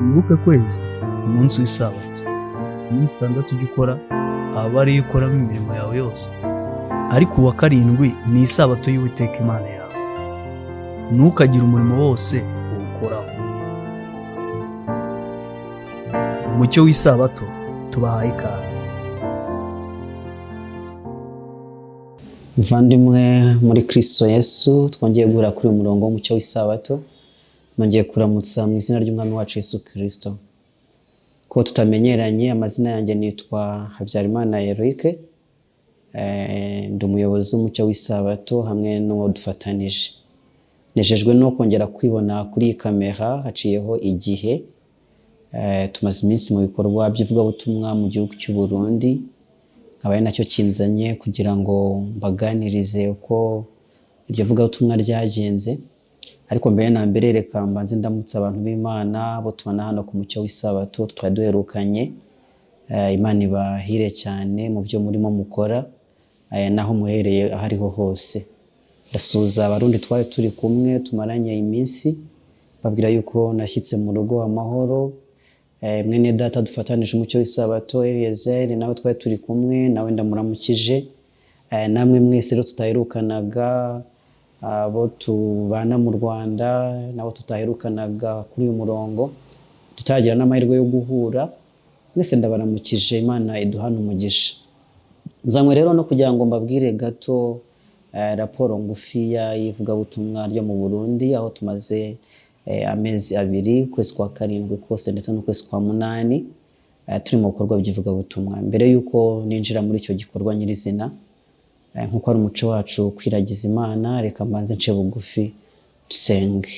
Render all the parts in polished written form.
wibuke kwezi umunsi w'isabato, iminsi 6 ujya ukora aba ariyo ukoramo imirimo yawe yose, ariko uwa karindwi ni isabato y'Uwiteka Imana yawe, ntukagire umurimo wose uwukoraho. Umucyo w'isabato tubahaye ikaze. Muvandimwe muri Kristo Yesu, twongeye guhura kuri uyu murongo w'umucyo w'isabato. Nongeye kuramutsa mu izina ry'Umwami wacu Yesu Kristo. Ko tutamenyeranye, amazina yanjye nitwa Habyarimana Eric, ndi umuyobozi w'umucyo w'isabato hamwe n'uwo dufatanije. Nejejwe no kongera kwibona kuri iyi kamera haciyeho igihe. Tumaze iminsi mu bikorwa by'ivugabutumwa mu gihugu cy'u Burundi, nkaba nacyo kinzanye kugira ngo mbaganirize uko iryo vugabutumwa ryagenze. Ariko mbere na mbere reka mbanze ndamutsa abantu b'Imana bo tubana hano ku mucyo w'isabato twari duherukanye. Imana ibahire cyane mu byo murimo mukora, naho muhereye ahariho hose. Ndasuhuza abarundi twari turi kumwe tumaranye iminsi, babwira yuko nashyitse mu rugo amahoro. Mwene data dufatanije umucyo w'isabato Eliezer nawe twari turi kumwe, nawe ndamuramukije. Namwe mwese rero tutaherukanaga, abo tubana mu Rwanda nabo tutaherukanaga kuri uyu murongo, tutagira n'amahirwe yo guhura, mwese ndabaramukije. Imana iduhana umugisha. Nzanywe rero no kugira ngo mbabwire gato raporo ngufiya y'ivugabutumwa ryo mu Burundi, aho tumaze amezi 2, ukwezi kwa 7 kose ndetse n'ukwezi kwa 8 turi mu bikorwa by'ivugabutumwa. Mbere yuko ninjira muri icyo gikorwa nyirizina, nkuko ari umuco wacu kwiragiza Imana, reka mbanze nce bugufi dusenge.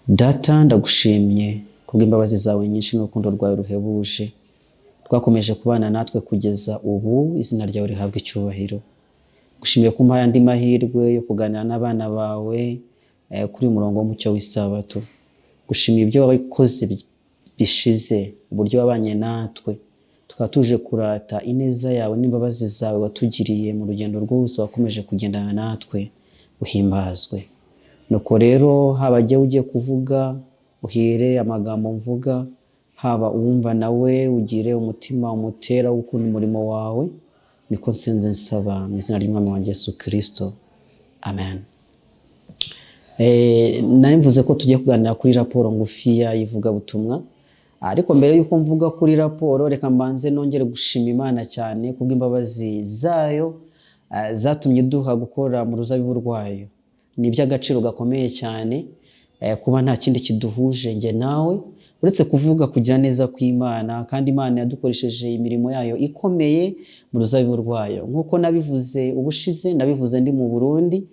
Data, ndagushimye kubw'imbabazi zawe nyinshi n'urukundo rwawe ruhebuje, twakomeje kubana natwe kugeza ubu. Izina ryawe rihabwa icyubahiro. Gushimiye ko umpaye andi mahirwe yo kuganira n'abana bawe kuri uyu murongo w'umucyo w'isabato. Gushimiye ibyo wakoze bishize, uburyo wabanye natwe, tukaba tuje kurata ineza yawe n'imbabazi zawe watugiriye mu rugendo rwose wakomeje kugendana natwe. Uhimbazwe. Nuko rero haba jye ugiye kuvuga uhire amagambo mvuga, haba uwumva nawe ugire umutima umutera gukunda umurimo wawe. Niko nsenze nsaba mu izina ry'Umwami wa Yesu Kristo, amen. Nari mvuze ko tugiye kuganira kuri raporo ngufiya y'ivugabutumwa, ariko mbere yuko mvuga kuri raporo, reka mbanze nongere gushima Imana cyane kubw'imbabazi zayo zatumye duha gukora mu ruzabibu rwayo. Ni iby'agaciro gakomeye cyane kuba nta kindi kiduhuje njye nawe uretse kuvuga kugira neza kw'Imana, kandi Imana yadukoresheje imirimo yayo ikomeye mu ruzabibu rwayo. Nkuko nabivuze ubushize, nabivuze ndi mu Burundi.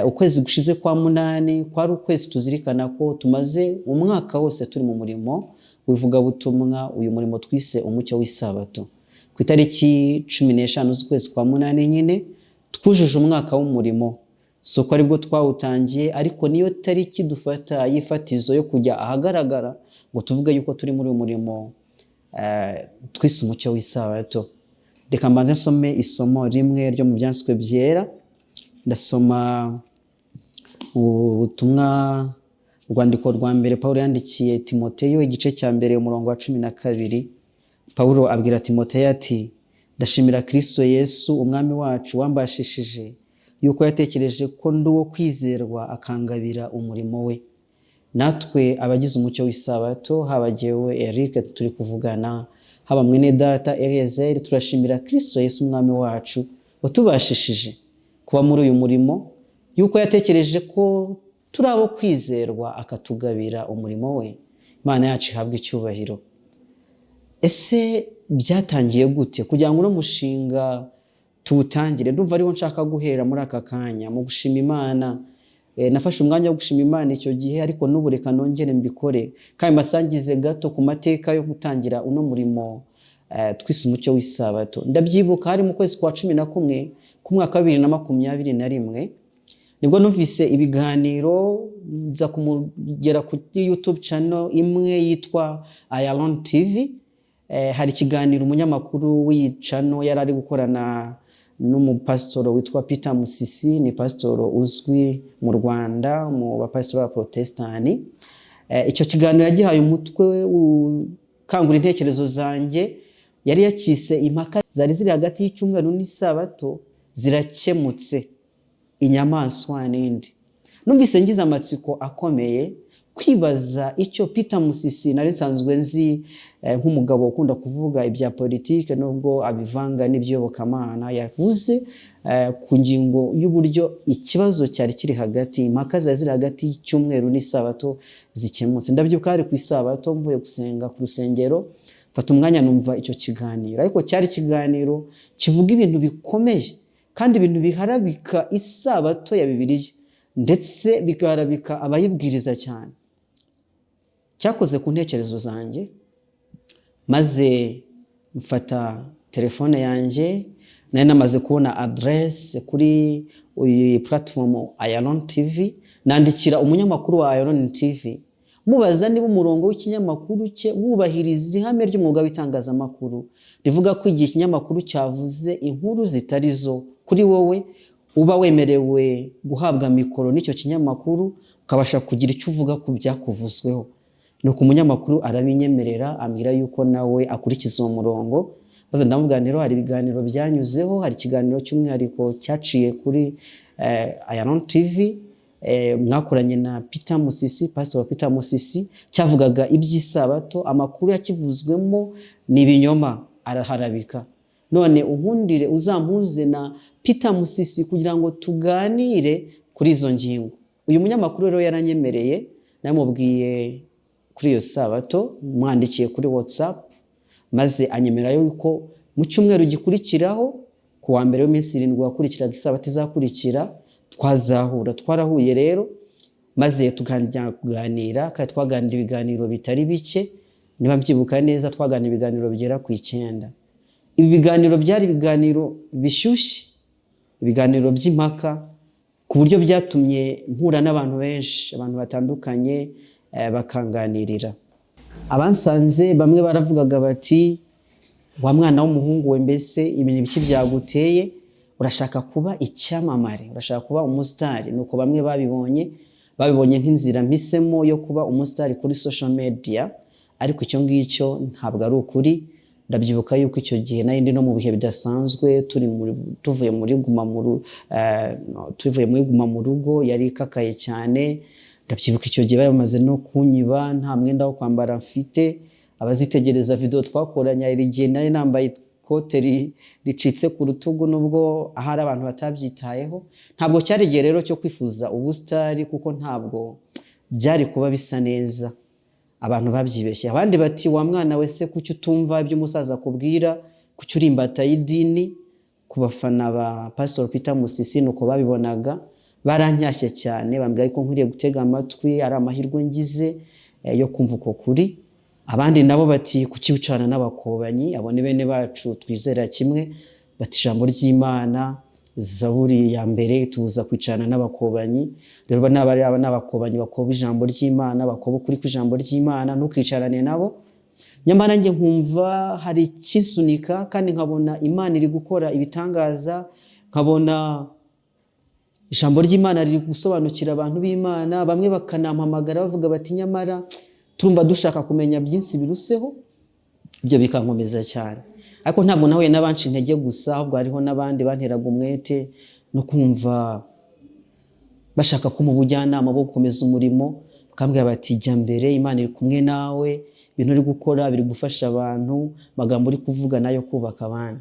Ukwezi gushize kwa 8 kwari ukwezi tuzirikana ko tumaze umwaka wose turi mu murimo w'ivugabutumwa, uyu murimo twise umucyo w'isabato. Ku itariki 15 z'ukwezi kwa 8 nyine twujuje umwaka w'umurimo. Soko aribwo twawutangiye, ariko niyo tariki dufata yifatizo yo kujya ahagaragara ngo tuvuge yuko turi muri uyu murimo twise umucyo w'isabato. Reka mbanze nsome isomo rimwe ryo mu byanditswe byera. Ndasoma ubutumwa, urwandiko rwa mbere Pawulo yandikiye Timoteyo, igice cya mbere umurongo wa 12. Pawulo abwira Timoteyo ati: ndashimira Kristo Yesu umwami wacu wambashishije yuko yatekereje ko ndi uwo kwizerwa akangabira umurimo we. Natwe abagize umucyo w'isabato, haba jyewe Eric turi kuvugana, haba mwene data Eliezer, turashimira Kristo Yesu umwami wacu watubashishije kuba muri uyu murimo, yuko yatekereje ko turi abo kwizerwa akatugabira umurimo we. Imana yacu ihabwa icyubahiro. Ese byatangiye gute kugira ngo uno mushinga tuwutangire? Ndumva ariho nshaka guhera muri aka kanya mu gushima Imana. Nafashe umwanya wo gushima Imana icyo gihe, ariko n'ubu reka nongere mbikore kandi mbasangize gato ku mateka yo gutangira uno murimo twise umucyo w'isabato. Ndabyibuka hari mu kwezi kwa 11 ku mwaka wa 2021, nibwo numvise ibiganiro nza kumugera ku YouTube channel imwe yitwa Iron TV. Hari ikiganiro umunyamakuru w'iyi channel yari ari gukorana n'umupasitoro witwa Peter Musisi. Ni pasitoro uzwi mu Rwanda mu bapasitoro ba Protestani. icyo kiganiro yagihaye umutwe ukangura intekerezo zanjye, yari yakise impaka zari ziri hagati y'icyumweru n'isabato zirakemutse, inyamaswa n'indi. Numvise ngize amatsiko akomeye kwibaza icyo Peter Musisi, nari nsanzwe nzi nk'umugabo ukunda kuvuga ibya politike nubwo abivanga n'iby'iyobokamana, yavuze ku ngingo y'uburyo ikibazo cyari kiri hagati, impaka ziri hagati y'icyumweru n'isabato zikemutse. Ndabyuka hari ku isabato mvuye gusenga ku rusengero, mfata umwanya numva icyo kiganiro, ariko cyari ikiganiro kivuga ibintu bikomeye kandi ibintu biharabika isabato ya Bibiliya ndetse bigarabika abayibwiriza cyane. Cyakoze ku ntekerezo zanjye, maze mfata telefone yanjye, nari namaze kubona adresse kuri iyi platform Iron TV, nandikira umunyamakuru wa Iron TV mubaza niba umurongo w'ikinyamakuru cye wubahiriza ihame ry'umwuga w'itangazamakuru rivuga ko igihe ikinyamakuru cyavuze inkuru zitari zo, kuri wowe uba wemerewe guhabwa mikoro n'icyo kinyamakuru ukabasha kugira icyo uvuga ku byakuvuzweho. Nuko umunyamakuru arabinyemerera, ambwira yuko nawe akurikiza uwo murongo. Maze ndamubwira hari ibiganiro byanyuzeho, hari ikiganiro cy'umwihariko cyaciye kuri Iron TV mwakoranye na Peter Musisi, Pastor Peter Musisi, cyavugaga iby'isabato, amakuru yakivuzwemo ni ibinyoma, araharabika. None unkundire uzampuze na Peter Musisi kugira ngo tuganire kuri izo ngingo. Uyu munyamakuru rero yaranyemereye, namubwiye kuri iyo sabato, mwandikiye kuri WhatsApp, maze anyemerera yuko mu cyumweru gikurikiraho ku wa mbere w'iminsi 7 wakurikiraga isabato izakurikira twazahura. Twarahuye rero, maze tuganira, kandi twaganira ibiganiro bitari bike. Niba mbyibuka neza twaganira ibiganiro bigera ku 9. Ibi biganiro byari ibiganiro bishyushye, ibiganiro by'impaka, ku buryo byatumye mpura n'abantu benshi, abantu batandukanye bakanganirira. Abansanze bamwe baravugaga bati, wa mwana w'umuhungu we, mbese ibintu biki byaguteye, urashaka kuba icyamamare, urashaka kuba umusitari? Nuko bamwe babibonye nk'inzira mpisemo yo kuba umusitari kuri social media, ariko icyo ngicyo ntabwo ari ukuri. Ndabyibuka yuko icyo gihe nari ndi no mu bihe bidasanzwe, tuvuye muri guma mu rugo yari ikakaye cyane. Ndabyibuka icyo gihe bamaze no kunyiba, nta mwenda wo kwambara mfite. Abazitegereza video twakoranye iri gihe nari nambaye ikote ricitse ku rutugu, nubwo ahari abantu batabyitayeho. Ntabwo cyari igihe rero cyo kwifuza ubusitari, kuko ntabwo byari kuba bisa neza. Abantu babyibeshye, abandi bati, wa mwana wese kuki utumva ibyo umusaza akubwira, kuki uri imbata y'idini? Ku bafana ba Pastor Peter Musisi nuko babibonaga, barancyashye cyane, bambwira ko nkwiriye gutega amatwi, ari amahirwe ngize yo kumva uko kuri. Abandi nabo bati, kuki wicana n'abakobanyi? Abo ni bene bacu twizera kimwe, bati ijambo ry'Imana Zaburi ya mbere tuza kwicana n'abakobanyi. Rero n'abakobanyi bakoba ijambo ry'Imana, bakoba ukuri kw'ijambo ry'Imana, ntukicarane nabo. Nyamara njye nkumva hari ikinsunika, kandi nkabona Imana iri gukora ibitangaza, nkabona ijambo ry'Imana riri gusobanukira abantu b'Imana. Bamwe bakanampamagara bavuga bati, nyamara turumva dushaka kumenya byinshi biruseho. Ibyo bikankomeza cyane, ariko ntabwo nahuye n'abanci intege gusa, ahubwo hariho n'abandi banteraga umwete no kumva bashaka ko mu bujyanama bwo gukomeza umurimo, bakambwira bati, jya mbere, Imana iri kumwe nawe, ibintu uri gukora biri gufasha abantu, magambo uri kuvuga nayo kubaka abandi.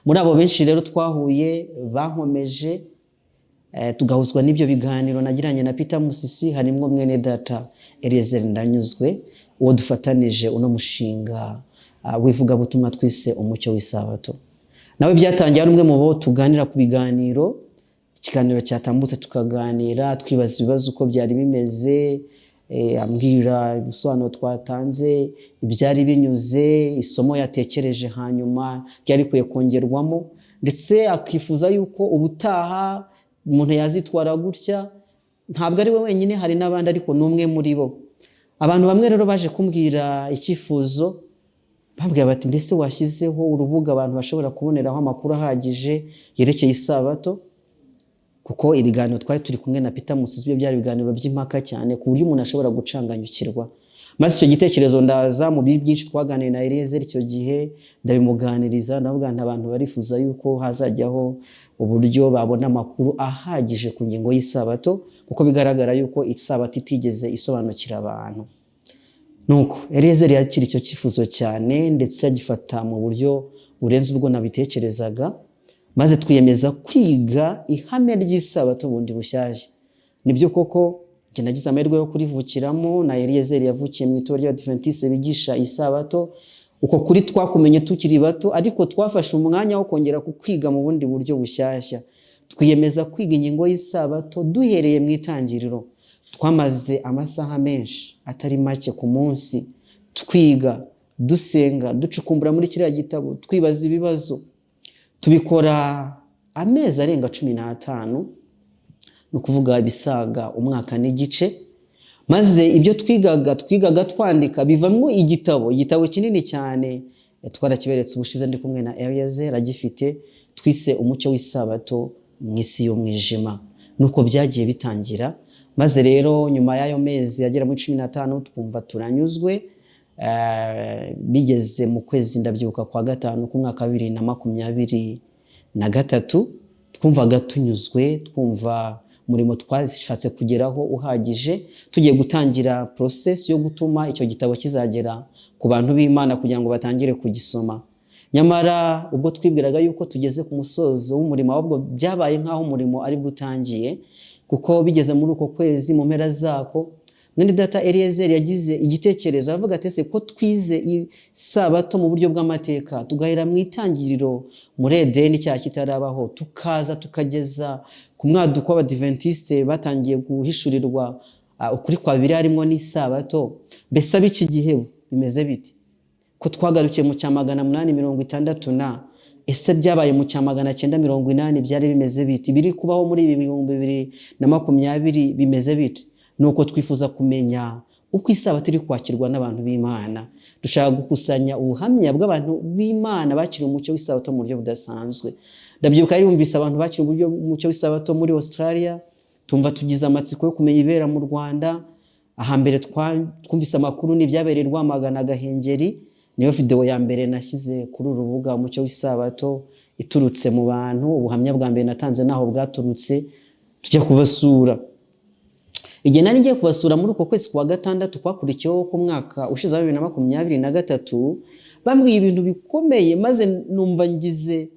Muri abo benshi rero twahuye bankomeje, tugahuzwa n'ibyo biganiro nagiranye na Peter Musisi. Harimo mwene data Eliezer Ndanyuzwe, uwo dufatanije uno mushinga wivuga butumwa twise umucyo w'isabato. Nawe byatangiye ari umwe mu bo tuganira ku biganiro. Ikiganiro cyatambutse tukaganira twibaza ibibazo uko byari bimeze, ambwira ibisobanuro twatanze, ibyari binyuze, isomo yatekereje hanyuma ryari kwiye kongerwamo, ndetse akifuza yuko ubutaha umuntu yazitwara gutya. Ntabwo ari we wenyine, hari n'abandi, ariko n'umwe muri bo. Abantu bamwe rero baje kumbwira icyifuzo, bambwira bati, mbese washyizeho urubuga abantu bashobora kuboneraho amakuru ahagije yerekeye isabato? kuko ibiganiro twari turi kumwe na Peter Musizi byo byari ibiganiro by'impaka cyane ku buryo umuntu ashobora gucanganyukirwa. Maze icyo gitekerezo ndaza mu byinshi twaganiriye na Eliezer icyo gihe ndabimuganiriza, ndavuga nti abantu barifuza yuko hazajyaho uburyo babona amakuru ahagije ku ngingo y'isabato, kuko bigaragara yuko isabato itigeze isobanukira abantu. Nuko Eliezer yakira icyo cyifuzo cyane ndetse agifata mu buryo burenze ubwo nabitekerezaga, maze twiyemeza kwiga ihame ry'isabato bundi bushyashya. Nibyo koko njye nagize amahirwe yo kurivukiramo, na Eliezer yavukiye mu itorero ry'Abadventiste bigisha isabato. Uko kuri twakumenye tukiri bato, ariko twafashe umwanya wo kongera kukwiga mu bundi buryo bushyashya. Twiyemeza kwiga ingingo y'isabato duhereye mu itangiriro. Twamaze amasaha menshi atari make ku munsi twiga, dusenga, ducukumbura muri kiriya gitabo, twibaza ibibazo. Tubikora amezi arenga 15, no kuvuga bisaga umwaka n'igice. Maze ibyo twigaga twandika bivamo igitabo kinini cyane. Twarakiberetse ubushize ndi kumwe na Eliezer agifite, twise umucyo w'isabato mu isi y'umwijima. Nuko byagiye bitangira. Maze rero nyuma y'ayo mezi yagera muri 15 twumva turanyuzwe. Bigeze mu kwezi ndabyibuka kwa gatanu ku mwaka 2023 twumvaga tunyuzwe, twumva umurimo twashatse kugeraho uhagije, tugiye gutangira process yo gutuma icyo gitabo kizagera ku bantu b'Imana kugira ngo batangire kugisoma. Nyamara ubwo twibwiraga yuko tugeze ku musozo w'umurimo, ahubwo byabaye nk'aho umurimo ari butangiye, kuko bigeze muri uko kwezi mu mpera zako mwene data Eliezer yagize igitekerezo avuga ati ese ko twize isabato mu buryo bw'amateka, tugahera mu itangiriro muri Edeni cya kitarabaho, tukaza tukageza ku mwaduko w'Abadventiste batangiye guhishurirwa ukuri kwa Bibiliya harimo n'isabato, mbese ab'iki gihe bimeze biti? Ko twagarukiye mu cya 860 ese byabaye mu cya 980 byari bimeze biti? Biri kubaho muri 2020 bimeze biti? Nuko twifuza kumenya uko isabato iri kwakirwa n'abantu b'Imana. Dushaka gukusanya ubuhamya bw'abantu b'Imana bakiriye umucyo w'isabato mu buryo budasanzwe. Ndabyibuka ari bumvise abantu bakiriye umucyo w'isabato muri Australia, tumva tugize amatsiko yo kumenya ibera mu Rwanda. Ahambere twumvise amakuru n'ibyabereye Rwamagana Gahengeri, niyo video ya mbere nashyize kuri urubuga umucyo w'isabato iturutse mu bantu. Ubuhamya bwa mbere natanze naho bwaturutse, tujya kubasura. Igihe nari ngiye kubasura muri uko kwezi kwa gatandatu kwakurikiyeho ku mwaka ushize 2023, bambwiye ibintu bikomeye, maze numva ngize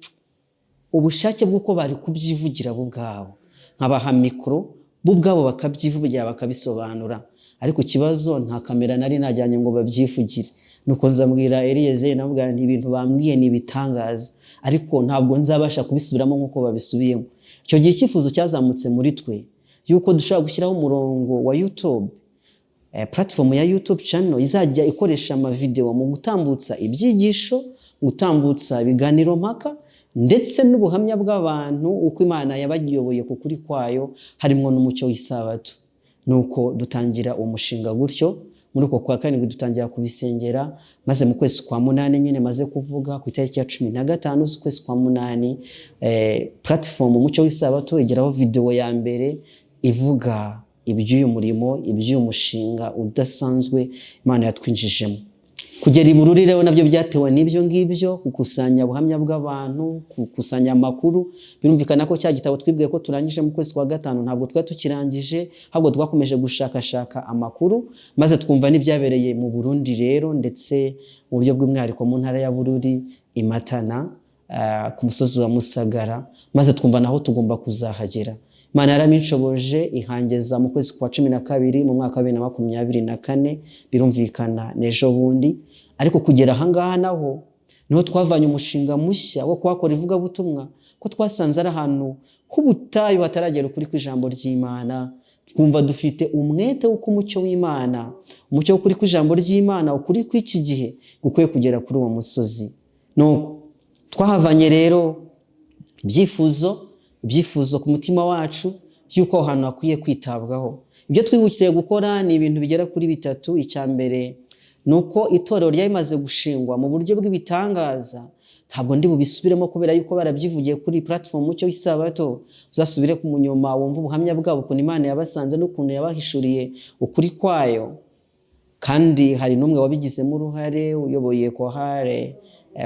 ubushake bw'uko bari kubyivugira bo ubwabo, nkabaha mikoro bo ubwabo bakabyivugira bakabisobanura. Ariko ikibazo nta kamera nari najyanye ngo babyivugire. Nuko nzambwira Eliezer navuga nti ibintu bambwiye ni bitangaza, ariko ntabwo nzabasha kubisubiramo nkuko babisubiyemo. Icyo gihe cyifuzo cyazamutse muri twe yuko dushaka gushyiraho umurongo wa YouTube, platform ya YouTube channel izajya ikoresha ama video mu gutambutsa ibyigisho, gutambutsa ibiganiro mpaka, ndetse n'ubuhamya bw'abantu uko Imana yabagiyoboye ku kuri kwayo harimo n'umucyo w'isabato. Nuko dutangira umushinga gutyo. Muri uko kwa karindwi dutangira kubisengera, maze mu kwezi kwa 8 nyine maze kuvuga ku itariki ya 15 z'ukwezi kwa 8 platform umucyo w'isabato igeraho video ya mbere ivuga iby'uyu murimo, iby'uyu mushinga udasanzwe Imana yatwinjijemo. Kugera ibururi rero nabyo byatewe n'ibyo ngibyo, gukusanya ubuhamya bw'abantu, gukusanya amakuru. Birumvikana ko cya gitabo twibwiye ko turangije mu kwezi kwa gatanu ntabwo twari tukirangije, ahubwo twakomeje gushakashaka amakuru, maze twumva n'ibyabereye mu Burundi rero, ndetse mu buryo bw'umwihariko mu ntara ya Bururi Imatana, ku musozi wa Musagara, maze twumva naho tugomba kuzahagera. Imana yaraminshoboje ihangeza mu kwezi kwa 12 mu mwaka wa 2024, birumvikana nejo bundi. Ariko kugera ahangaha naho niho twavanye umushinga mushya wo kwakora ivugabutumwa, ko twasanze ari ahantu h'ubutayu hataragera ukuri kw'ijambo ry'Imana. Twumva dufite umwete w'uko umucyo w'Imana, umucyo w'ukuri kw'ijambo ry'Imana, ukuri kw'iki gihe gukwiye kugera kuri uwo musozi. No twahavanye rero ibyifuzo ku mutima wacu yuko aho hantu hakwiye kwitabwaho. Ibyo twihukiriye gukora ni ibintu bigera kuri 3. Icya mbere nuko itorero ryari rimaze gushingwa mu buryo bw'ibitangaza, ntabwo ndi bubisubiremo kubera yuko barabyivugiye kuri platform Mucyo w'Isabato. Uzasubire ku munyuma wumva ubuhamya bwabo ukuntu Imana yabasanze n'ukuntu yabahishuriye ukuri kwayo. Kandi hari n'umwe wabigizemo uruhare uyoboye kohare,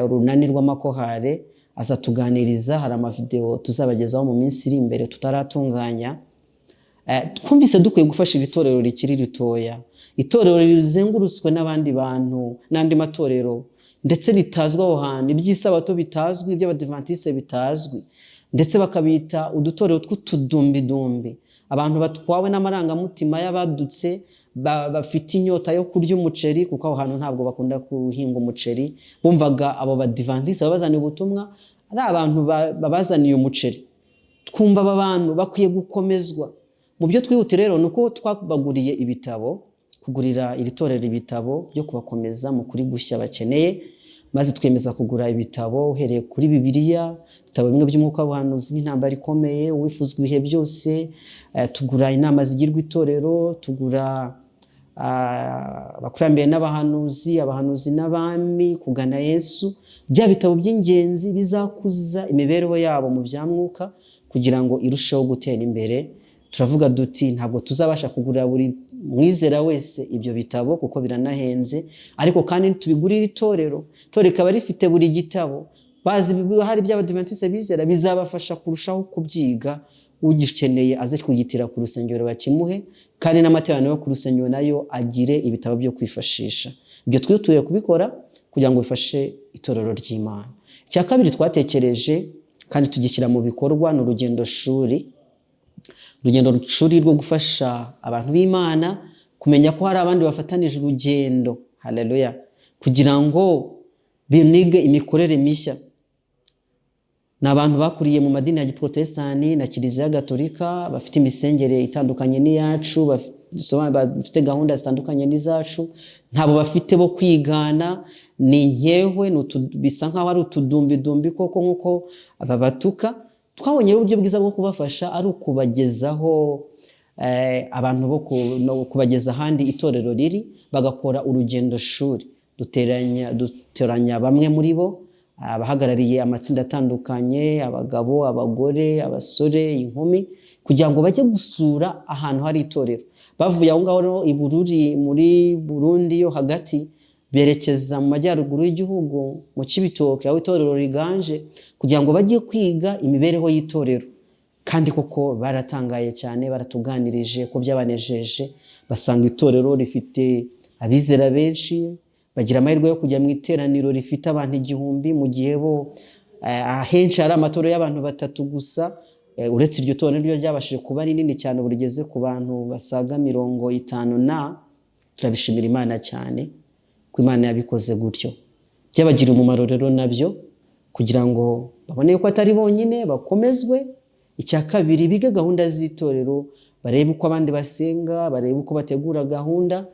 urunani rw'amakohare, azatuganiriza. Hari amavideo tuzabagezaho mu minsi iri imbere tutaratunganya. Twumvise dukwiye gufasha iri torero rikiri ritoya, itorero rizengurutswe n'abandi bantu n'andi matorero, ndetse ritazwa aho hantu, iby'isabato bitazwi, iby'abadivantiste bitazwi, ndetse bakabita udutorero tw'utudumbidumbi, abantu batwawe n'amarangamutima y'abadutse bafite inyota yo kurya umuceri, kuko aho hantu ntabwo bakunda kuhinga umuceri. Bumvaga abo badivantiste babazaniye ubutumwa ari abantu babazaniye umuceri. Twumva aba bantu bakwiye gukomezwa. Mu byo twihute rero nuko twabaguriye ibitabo, kugurira iri torero ibitabo byo kubakomeza mu kuri gushya bakeneye, maze twemeza kugura ibitabo uhereye kuri Bibiliya, ibitabo bimwe by'umwuka w'ubuhanuzi n'intambara ikomeye, uwifuzwa ibihe byose, tugura inama zigirwa itorero, tugura abakurambere n'abahanuzi, abahanuzi n'abami, kugana Yesu, bya bitabo by'ingenzi bizakuza imibereho yabo mu bya mwuka kugira ngo irusheho gutera imbere. Turavuga duti ntabwo tuzabasha kugurira buri mwizera wese ibyo bitabo kuko biranahenze, ariko kandi tubigurira itorero rikaba rifite buri gitabo, bazi hari by'abadivantiste bizera bizabafasha kurushaho kubyiga. Ugikeneye aze kugitira ku rusengero bakimuhe, kandi n'amateraniro yo ku rusengero nayo agire ibitabo byo kwifashisha. Ibyo twituye kubikora kugira ngo bifashe itorero ry'Imana. Icya kabiri twatekereje kandi tugishyira mu bikorwa ni urugendo shuri rwo gufasha abantu b'Imana kumenya ko hari abandi bafatanije urugendo, haleluya, kugira ngo binige imikorere mishya. Ni abantu bakuriye mu madini ya Giprotestani na Kiliziya Gatolika, bafite imisengere itandukanye n'iyacu, bafite gahunda zitandukanye n'izacu, ntabo bafite bo kwigana, ni nkehwe, bisa nkaho ari utudumbidumbi koko nk'uko ababatuka. Twabonye uburyo bwiza bwo kubafasha ari ukubagezaho abantu bo kubageza ahandi itorero riri, bagakora urugendo shuri. Duteranya bamwe muri bo abahagarariye amatsinda atandukanye, abagabo, abagore, abasore, inkumi, kugira ngo bajye gusura ahantu hari itorero. Bavuye aho ngaho i Bururi muri Burundi yo hagati, berekeza mu majyaruguru y'igihugu mu Cibitoke aho itorero riganje, kugira ngo bajye kwiga imibereho y'itorero. Kandi koko baratangaye cyane, baratuganirije ko byabanejeje, basanga itorero rifite abizera benshi, bagira amahirwe yo kujya mu iteraniro rifite abantu 1000, mu gihe bo ahenshi hari amatorero y'abantu 3 gusa. Uretse iryo torero ryo ryabashije kuba rinini cyane, burigeze ku bantu basaga 50. Turabishimira Imana cyane ko Imana yabikoze gutyo. Byabagira umumaro rero nabyo, kugira ngo babone ko atari bonyine, bakomezwe. Icya kabiri, biga gahunda z'itorero, barebe uko abandi basenga, barebe uko bategura gahunda,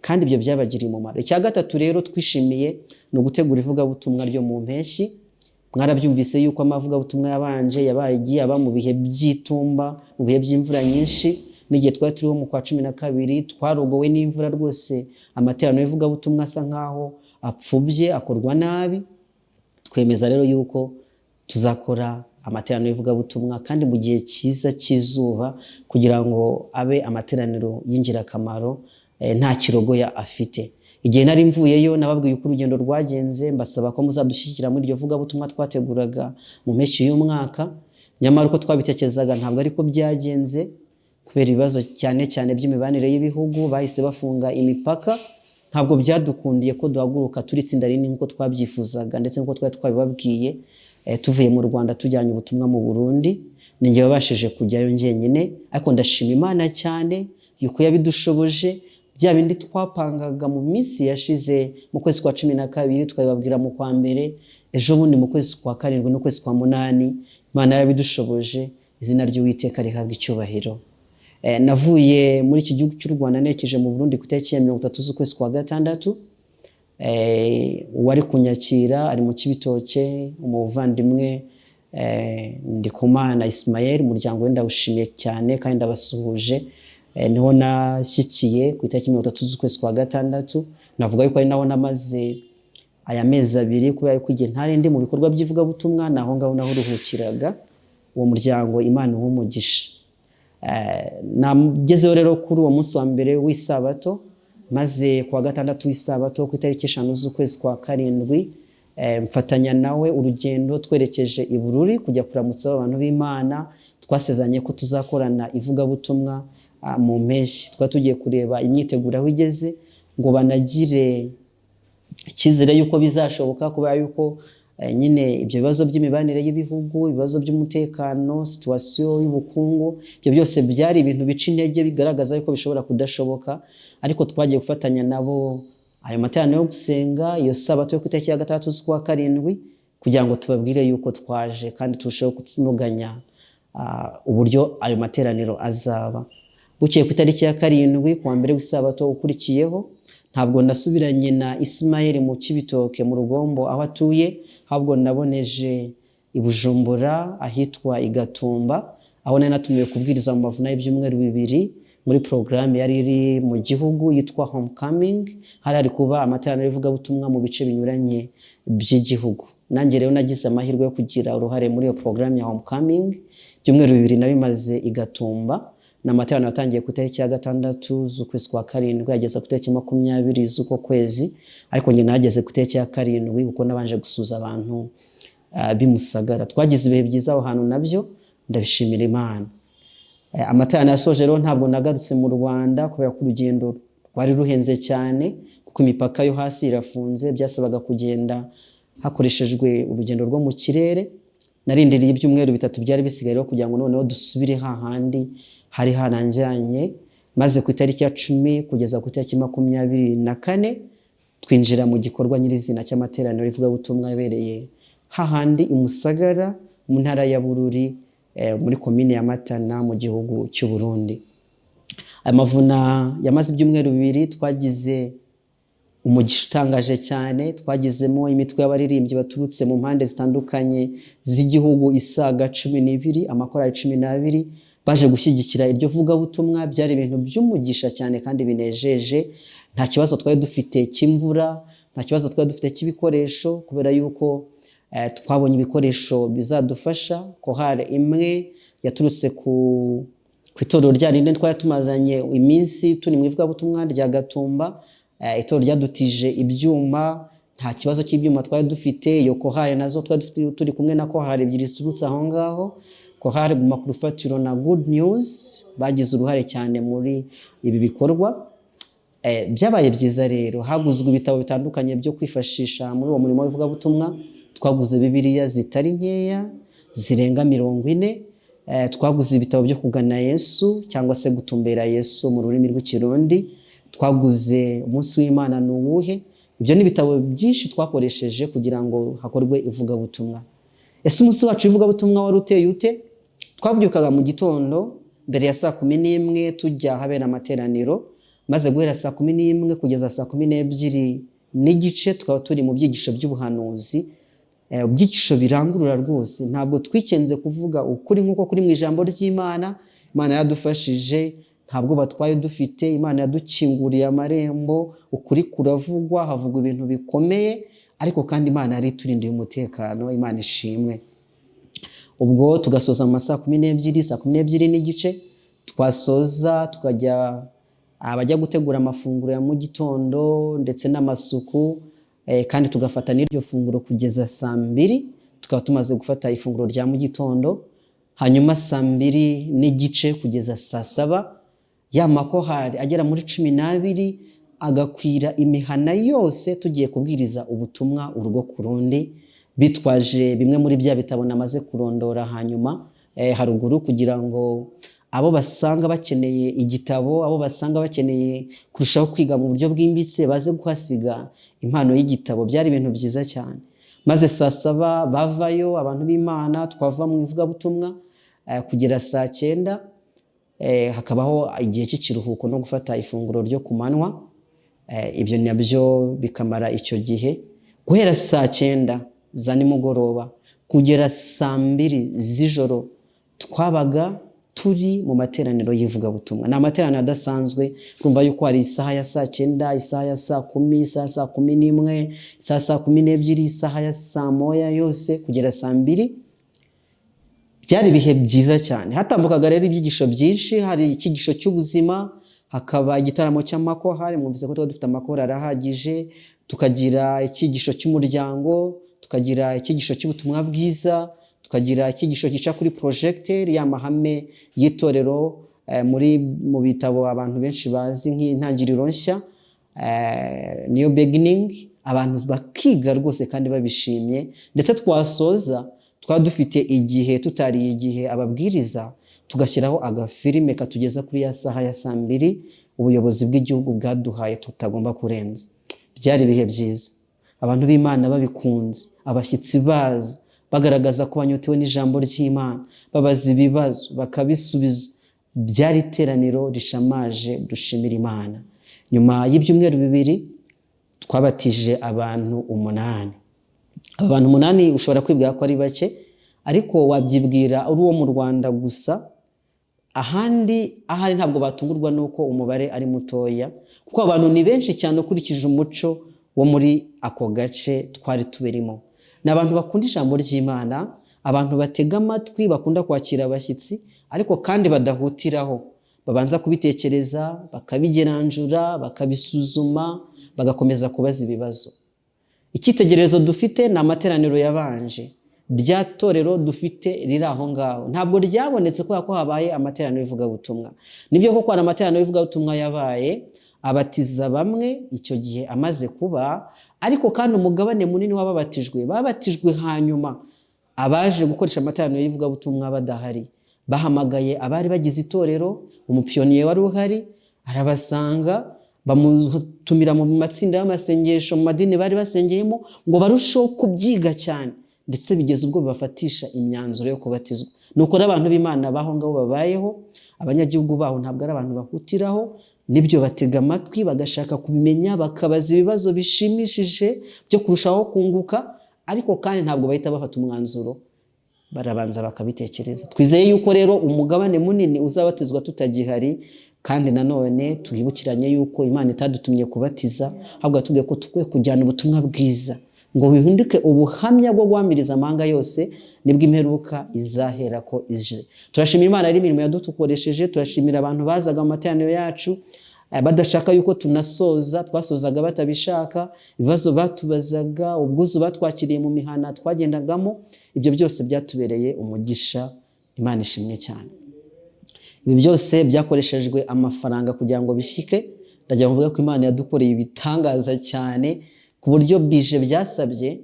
kandi ibyo byabagiriye umumaro. Icya gatatu rero twishimiye no gutegura ivugabutumwa ryo mu mpeshyi. Mwarabyumvise yuko amavugabutumwa yabanje yabaye aba mu bihe by'itumba, mu bihe by'imvura nyinshi, n'igihe twari turiho mu kwa 12 twarogowe n'imvura rwose, amateraniro y'ivugabutumwa asa nkaho apfubye, akorwa nabi. Twemeza rero yuko tuzakora amateraniro y'ivugabutumwa kandi mu gihe cyiza cy'izuba, kugira ngo abe amateraniro y'ingirakamaro, nta kirogoya afite. Igihe nari mvuyeyo nababwiye uko urugendo rwagenze, mbasaba ko muzadushyigikira muri iryo vugabutumwa twateguraga mu mpeshyi y'umwaka. Nyamara uko twabitekerezaga ntabwo ariko byagenze, kubera ibibazo cyane cyane by'imibanire y'ibihugu, bahise bafunga imipaka. Ntabwo byadukundiye ko duhaguruka turi itsinda rinini nk'uko twabyifuzaga, ndetse nk'uko twari twabibabwiye. Tuvuye mu Rwanda tujyanye ubutumwa mu Burundi, ninjye wabashije kujyayo njyenyine, ariko ndashima Imana cyane yuko yabidushoboje. Bya bindi twapangaga mu minsi yashize mu kwezi kwa 12, twabibabwira mu kwa mbere, ejo bundi mu kwezi kwa 7 no kwezi kwa 8, Imana yabidushoboje. Izina ry'Uwiteka rihabwa icyubahiro. Navuye muri iki gihugu cy'u Rwanda nekeje mu Burundi ku itariki ya 30 z'ukwezi kwa 6. Uwari kunyakira ari mu Cibitoke, umuvandimwe Ndikumana Ismael, umuryango we ndawushimiye cyane kandi ndabasuhuje. Niho nashyikiye ku itariki 30 z'ukwezi kwa 6. Navuga yuko ari naho namaze aya mezi abiri kubera ko igihe ntari ndi mu bikorwa by'ivugabutumwa naho ngaho naho ruhukiraga. Uwo muryango Imana umugisha. Nagezeho rero kuri uwo munsi wa mbere w'isabato, maze kuwa gatandatu w'isabato ku itariki 5 z'ukwezi kwa karindwi mfatanya nawe urugendo twerekeje i Bururi kujya kuramutsa abantu b'Imana. Twasezanye ko tuzakorana ivugabutumwa mu mpeshyi. Twari tugiye kureba imyiteguro aho igeze ngo banagire icyizere yuko bizashoboka, kubera yuko nyine ibyo bibazo by'imibanire y'ibihugu, ibibazo by'umutekano, situation y'ubukungu, ibyo byose byari ibintu bica intege bigaragaza yuko bishobora kudashoboka. Ariko twagiye gufatanya nabo ayo materaniro yo gusenga iyo sabato yo ku itariki ya 6 z'ukwa karindwi kugira ngo tubabwire yuko twaje kandi turusheho kutunuganya uburyo ayo materaniro azaba. Bukeye ku itariki ya 7 kuwa mbere w'isabato ukurikiyeho, ntabwo nasubiranye na Ismael mu Kibitoke mu Rugombo aho atuye, ahubwo naboneje i Bujumbura ahitwa i Gatumba, aho nari natumiwe kubwiriza mu mavuna y'ibyumweru 2 muri programme yari iri mu gihugu yitwa Homecoming. Hari kuba amateraniro y'ivugabutumwa mu bice binyuranye by'igihugu. Nanjye rero nagize amahirwe yo kugira uruhare muri iyo programme ya Homecoming. Ibyumweru 2 nabimaze i Gatumba. N'amateraniro yatangiye ku itariki ya 6 z'ukwezi kwa karindwi yageze ku itariki 20 z'uko kwezi, ariko njye nageze ku itariki ya 7 kuko nabanje gusuza abantu bimusagara. Twagize ibihe byiza aho hantu nabyo ndabishimira Imana. Amateraniro yasoje rero ntabwo nagarutse mu Rwanda kubera ko urugendo rwari ruhenze cyane kuko imipaka yo hasi irafunze, byasabaga kugenda hakoreshejwe urugendo rwo mu kirere. Narindiriye ibyumweru 3 byari bisigaye rero kugira ngo noneho dusubire hahandi hari haranjyanye, maze ku itariki ya 10 kugeza ku itariki 24 twinjira mu gikorwa nyirizina cy'amateraniro y'ivugabutumwa yabereye hahandi i Musagara mu ntara ya Bururi muri komine ya Matana mu gihugu cy'u Burundi. Amavuna yamaze ibyumweru 2 twagize umugisha utangaje cyane. Twagizemo imitwe y'abaririmbyi baturutse mu mpande zitandukanye z'igihugu isaga 12, amakorali 12 baje gushyigikira iryo vugabutumwa. Byari ibintu by'umugisha cyane kandi binejeje. Nta kibazo twari dufite cy'imvura, nta kibazo twari dufite cy'ibikoresho, kubera yuko twabonye ibikoresho bizadufasha. Kohare imwe yaturutse ku itorero rya rinde twari tumazanye iminsi turi mu ivugabutumwa rya Gatumba. Itorero ryadutije ibyuma, nta kibazo cy'ibyuma twari dufite. Iyo kohare nazo twari turi kumwe na kohare ebyiri ziturutse aho ngaho, kohare Guma ku Rufatiro na Good News, bagize uruhare cyane muri ibi bikorwa. Byabaye byiza rero. Haguzwe ibitabo bitandukanye byo kwifashisha muri uwo murimo w'ivugabutumwa. Twaguze Bibiliya zitari nkeya zirenga 40. Twaguze ibitabo byo kugana Yesu cyangwa se gutumbera Yesu mu rurimi rw'ikirundi. Twaguze umunsi w'Imana n'uwuhe. Ibyo ni ibitabo byinshi twakoresheje kugira ngo hakorwe ivugabutumwa. Ese umunsi wacu w'ivugabutumwa wari uteye ute? Twabyukaga mu gitondo mbere ya 11 tujya habera amateraniro, maze guhera 11 kugeza 12 n'igice tukaba turi mu byigisho by'ubuhanuzi. Ubyigisho birangurura rwose. Ntabwo twikenze kuvuga ukuri nk'uko kuri mu ijambo ry'Imana. Imana yadufashije, ntabwo batwaye dufite. Imana yadukinguriye amarembo, ukuri kuravugwa, havugwa ibintu bikomeye, ariko kandi Imana yari turindiye umutekano. Imana ishimwe. Ubwo tugasoza mu 12 n'igice, twasoza tukajya abajya gutegura amafunguro ya mu gitondo ndetse n'amasuku, kandi tugafata n'iryo funguro kugeza 2:00. Tukaba tumaze gufata ifunguro rya mu gitondo, hanyuma 2:00 n'igice kugeza 7:00 ya makohari agera muri 12 agakwira imihana yose tugiye kubwiriza ubutumwa urugo ku rundi, bitwaje bimwe muri bya bitabo namaze kurondora hanyuma haruguru, kugira ngo abo basanga bakeneye igitabo, abo basanga bakeneye kurushaho kwiga mu buryo bwimbitse baze guhasiga impano y'igitabo. Byari ibintu byiza cyane. Maze 7:00 bavayo abantu b'Imana, twava mu ivugabutumwa kugera 9:00. Hakabaho igihe cy'ikiruhuko no gufata ifunguro ryo kumanywa. Ibyo nabyo bikamara icyo gihe guhera 9:00 za nimugoroba kugera 2:00 z'ijoro. Twabaga turi mu materaniro y'ivugabutumwa. Ni amateraniro adasanzwe, urumva yuko hari isaha ya saa 9, isaha ya saa 10, isaha ya saa 11, isaha ya saa 12, isaha ya saa 1 yose kugera saa 2. Byari ibihe byiza cyane. Hatambukaga rero ibyigisho byinshi, hari ikigisho cy'ubuzima, hakaba igitaramo cy'amakorali, mwumvise ko twari dufite amakorali arahagije, tukagira ikigisho cy'umuryango, tukagira ikigisho cy'ubutumwa bwiza, tukagira ikigisho gica kuri projecteur y'amahame y'itorero mu bitabo abantu benshi bazi nk'intangiriro nshya, new beginning. Abantu bakiga rwose kandi babishimye, ndetse twasoza twaba dufite igihe tutariye igihe ababwiriza, tugashyiraho agafilime katugeza kuri ya saha ya saa 2 ubuyobozi bw'igihugu bwaduhaye tutagomba kurenza. Byari ibihe byiza, abantu b'Imana babikunze, abashyitsi baza bagaragaza ko banyotewe n'ijambo ry'Imana, babaza ibibazo bakabisubiza. Byari iteraniro rishamaje, dushimira Imana. Nyuma y'ibyumweru 2 twabatije abantu 8. Abantu 8 ushobora kwibwira ko ari bake, ariko wabyibwira uri uwo mu Rwanda gusa. Ahari ntabwo batungurwa nuko umubare ari mutoya, kuko abantu ni benshi cyane ukurikije umuco wo muri ako gace twari tuberimo. Ni abantu bakunda ijambo ry'Imana, abantu batega amatwi, bakunda kwakira abashyitsi, ariko kandi badahutiraho. Babanza kubitekereza, bakabigeranjura, bakabisuzuma, bagakomeza kubaza ibibazo. Icyitegererezo dufite ni amateraniro yabanje. Rya torero dufite riri aho ngaho ntabwo ryabonetse kubera ko habaye amateraniro y'ivugabutumwa. Nibyo koko hari amateraniro y'ivugabutumwa yabaye, abatiza bamwe icyo gihe amaze kuba, ariko kandi umugabane munini babatijwe hanyuma. Abaje gukoresha amateraniro y'ivugabutumwa badahari, bahamagaye abari bagize itorero, umupiyoniye wari uhari arabasanga, bamutumira mu matsinda y'amasengesho mu madini bari basengeyemo ngo barusheho kubyiga cyane, ndetse bigeze ubwo bibafatisha imyanzuro yo kubatizwa. Nuko n'abantu b'Imana baho ngaho babayeho, abanyagihugu baho ntabwo ari abantu bahutiraho, nibyo batega amatwi, bagashaka kubimenya, bakabaza ibibazo bishimishije byo kurushaho kunguka, ariko kandi ntabwo bahita bafata umwanzuro, barabanza bakabitekereza. Twizeye yuko rero umugabane munini uzabatizwa tutagihari, kandi nanone twibukiranye yuko Imana itadutumye kubatiza, ahubwo yatubwiye ko tukwiye kujyana ubutumwa bwiza ngo bihinduke ubuhamya bwo guhamiriza amahanga yose, nibwo imperuka izahera ko ije. Turashimira Imana ari imirimo yadukoresheje, turashimira abantu bazaga mu materaniro yacu badashaka yuko tunasoza, twasozaga batabishaka, ibibazo batubazaga, ubwuzu batwakiriye mu mihana twagendagamo. Ibyo byose byatubereye umugisha, Imana ishimwe cyane. Ibi byose byakoreshejwe amafaranga kugira ngo bishyike. Ndagira kuvuga ko Imana yadukoreye ibitangaza cyane, ku buryo bije byasabye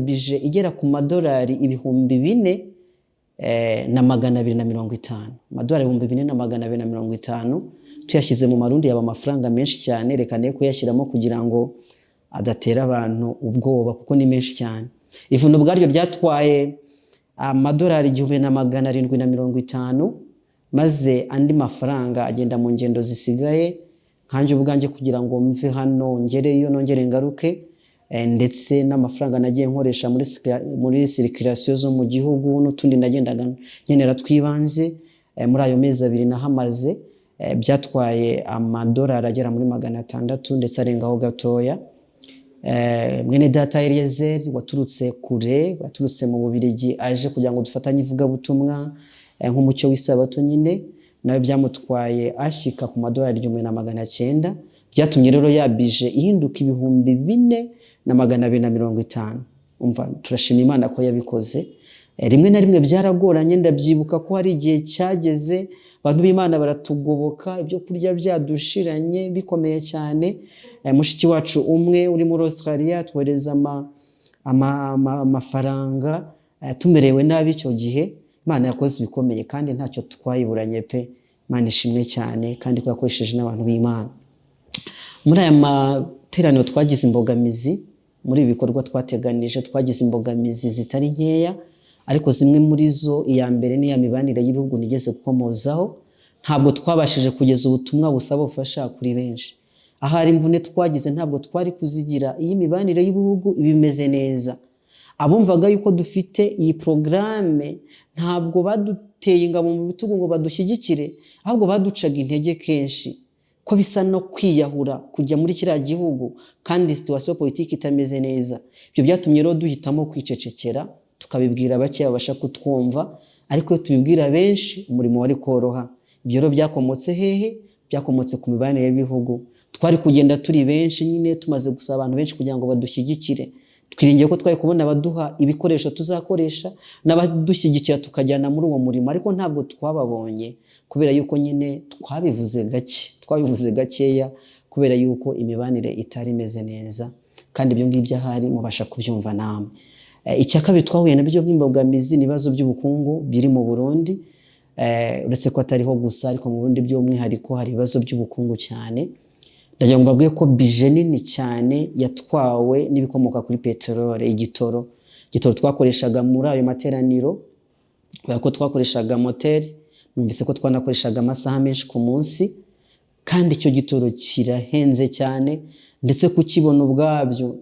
bije igera ku madolari 4,250. Amadolari 4,250 tuyashyize mu marundi yaba amafaranga menshi cyane. Reka ne kuyashyiramo kugira ngo adatera abantu ubwoba, kuko ni menshi cyane. Ivuno bwaryo ryatwaye amadolari 1,750, maze andi mafaranga agenda mu ngendo zisigaye. Nkanje ubwanjye kugira ngo mve hano ngereyo nongere ngaruke, ndetse n'amafaranga nagiye nkoresha muri circulation zo mu gihugu n'utundi nagendaga nkenera twibanze, muri ayo mezi 2 nahamaze, byatwaye amadolari agera muri 600 ndetse arengaho gatoya. Mwene data Eliezer waturutse kure, waturutse mu Bubiligi, aje kugira ngo dufatanye ivugabutumwa nk'umucyo w'isabato nyine, nawe byamutwaye ashika ku madolari 1,900. Byatumye rero yabije ihinduka 4,250. Umva, turashima Imana ko yabikoze. Rimwe na rimwe byaragoranye, ndabyibuka ko hari igihe cyageze abantu b'Imana baratugoboka, ibyo kurya byadushiranye bikomeye cyane. Mushiki wacu umwe uri muri Australia twohereza amafaranga, tumerewe nabi icyo gihe. Imana yakoze ibikomeye kandi ntacyo twayiburanye pe. Imana ishimwe cyane kandi ko yakoresheje n'abantu b'Imana. Muri aya materaniro twagize imbogamizi, muri ibi bikorwa twateganije twagize imbogamizi zitari nkeya, ariko zimwe muri zo, iya mbere ni ya mibanire y'ibihugu nigeze gukomozaho. Ntabwo twabashije kugeza ubutumwa busaba ubufasha kuri benshi. Ahari imvune twagize ntabwo twari kuzigira iyi mibanire y'ibihugu ibimeze neza. Abumvaga yuko dufite iyi programme ntabwo baduteye ingabo mu bitugu ngo badushyigikire, ahubwo baducaga intege kenshi, ko bisa no kwiyahura kujya muri kiriya gihugu kandi situation politiki itameze neza. Ibyo byatumye rero duhitamo kwicecekera, tukabibwira bake babasha kutwumva, ariko iyo tubibwira benshi umurimo wari koroha. Ibyo rero byakomotse hehe? Byakomotse ku mibanire y'ibihugu. Twari kugenda turi benshi nyine tumaze gusaba abantu benshi kugira ngo badushyigikire, twiringiye ko twari kubona abaduha ibikoresho tuzakoresha n'abadushyigikira tukajyana muri uwo murimo, ariko ntabwo twababonye kubera yuko nyine twabivuze gakeya kubera yuko imibanire itari imeze neza, kandi ibyo ngibyo ahari mubasha kubyumva namwe. Icya kabiri twahuye nabyo nk'imbogamizi n'ibibazo by'ubukungu biri mu Burundi, uretse ko atariho gusa ariko mu Burundi by'umwihariko hari ibibazo by'ubukungu cyane. Ndagira ngo mbabwiye ko bije nini cyane yatwawe n'ibikomoka kuri peteroli, igitoro twakoreshaga muri ayo materaniro, kubera ko twakoreshaga moteri, numvise ko twanakoreshaga amasaha menshi ku munsi, kandi icyo gitoro kirahenze cyane, ndetse kukibona ubwabyo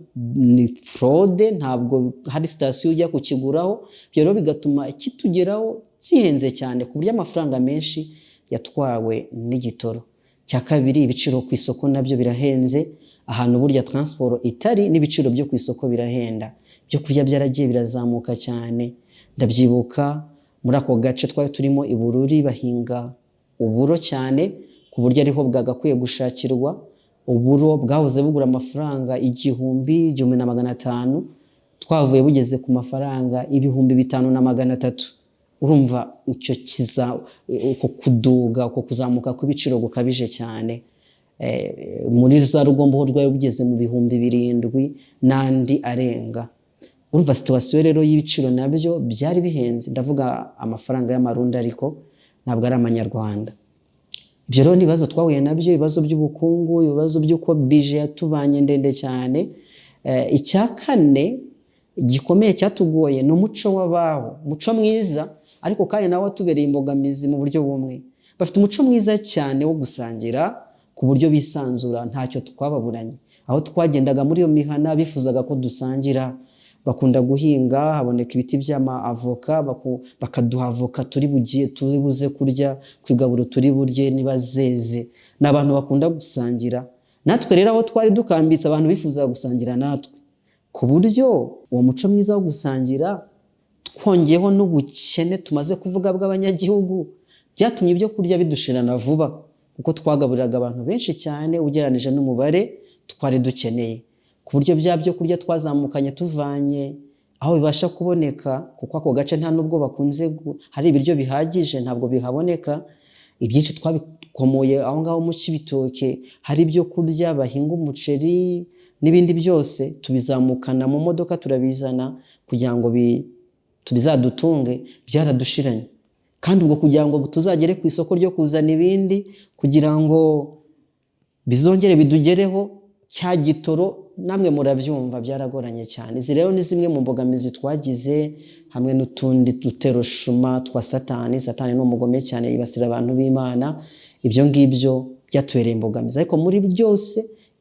ni fraude, ntabwo hari sitasiyo ujya kukiguraho. Ibyo rero bigatuma kitugeraho gihenze cyane ku buryo amafaranga menshi yatwawe n'igitoro. Cya kabiri, ibiciro ku isoko nabyo birahenze, ahantu burya transport itari n'ibiciro byo ku isoko birahenda, byo kurya byaragiye birazamuka cyane. Ndabyibuka muri ako gace twari turimo i Bururi bahinga uburo cyane ku buryo ariho bwagakwiye gushakirwa. Uburo bwahoze bugura amafaranga 1,500, twavuye bugeze ku mafaranga 5,300. Urumva icyo uko kuduga, uko kuzamuka kw'ibiciro gukabije cyane. Muri za Rugombo ho rwari bugeze mu 7,000 n'andi arenga. Urumva situation rero y'ibiciro nabyo byari bihenze, ndavuga amafaranga y'amarundi ariko ntabwo ari amanyarwanda. Ibyo rero nibazo twahuye nabyo, ibibazo by'ubukungu, ibibazo by'uko bije yatubanye ndende cyane. Icya kane gikomeye cyatugoye ni umuco w'abaho, umuco mwiza ariko kandi nawe tubereye imbogamizi mu buryo bumwe. Bafite umuco mwiza cyane wo gusangira ku buryo bisanzura, ntacyo twababuranye. Aho twagendaga muri iyo mihana bifuzaga ko dusangira, bakunda guhinga, haboneka ibiti by'amavoka, bakaduha avoka turi buze kurya, kwigaburo turi burye niba zeze. N'abantu bakunda gusangira. Natwe rero aho twari dukambitse abantu bifuzaga gusangira natwe, ku buryo uwo muco mwiza wo gusangira twongeyeho n'ubukene tumaze kuvuga bw'abanyagihugu, byatumye ibyo kurya bidushirana vuba, kuko twagaburiraga abantu benshi cyane ugereranije n'umubare twari dukeneye, ku buryo byo kurya twazamukanye tuvanye aho bibasha kuboneka, kuko ako gace nta nubwo bakunze hari ibiryo bihagije, ntabwo bihaboneka. Ibyinshi twabikomoye aho ngaho mu Cibitoke, hari ibyo kurya bahinga umuceri n'ibindi byose tubizamukana mu modoka turabizana kugira ngo tubizadutunge, byaradushiranye. Kandi ubwo kugira ngo tuzagere ku isoko ryo kuzana ibindi kugira ngo bizongere bidugereho, cya gitoro namwe murabyumva byaragoranye cyane. Izi rero ni zimwe mu mbogamizi twagize, hamwe n'utundi dutero shuma twa Satani. Satani ni umugome cyane, yibasira abantu b'Imana. Ibyo ngibyo byatubereye imbogamizi, ariko muri byose